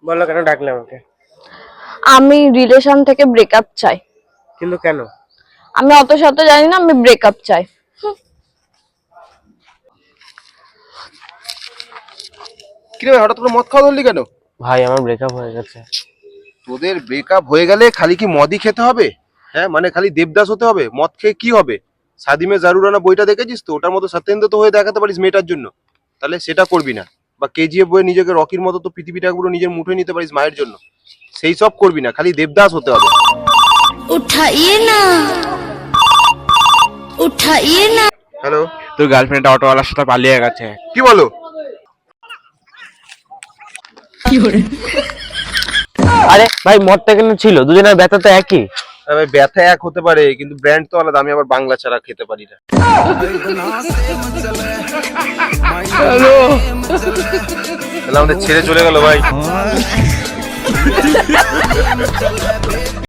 বলো কেন ডাকলে আমাকে? আমি রিলেশন থেকে ব্রেকআপ চাই। কিন্তু কেন? আমি অত শত জানি না, আমি ব্রেকআপ চাই। কি রে হঠাৎ করে মদ খাওয়া ধরলি কেন? ভাই আমার ব্রেকআপ হয়ে গেছে। তোদের ব্রেকআপ হয়ে গেলে খালি কি মদই খেতে হবে? হ্যাঁ মানে খালি দেবদাস হতে হবে? মদ খেয়ে কি হবে? সাদিমে জারুরানা বইটা দেখেছিস তো? ওটার মতো সত্যেন্দ্র তো হয়ে দেখাতে পারিস মেয়েটার জন্য। তাহলে সেটা করবি না। বা কেজিএফ বইয়ে নিজেকে রকির মতো তো পৃথিবীটা পুরো নিজের মুঠোয় নিতে পারিস মায়ের জন্য। সেই সব করবি না, খালি দেবদাস হতে হবে। उठाइए ना, उठाइए ना। হ্যালো, তোর গার্লফ্রেন্ড অটোওয়ালার সাথে পালিয়ে গেছে। কি বলো? আরে ভাই মদটা কেন ছিল? দুজনের ব্যথা তো একই। আরে ভাই ব্যথা এক হতে পারে কিন্তু ব্র্যান্ড তো আলাদা। আমি আবার বাংলা ছাড়া খেতে পারি না। তাহলে আমাদের ছেড়ে চলে গেল ভাই।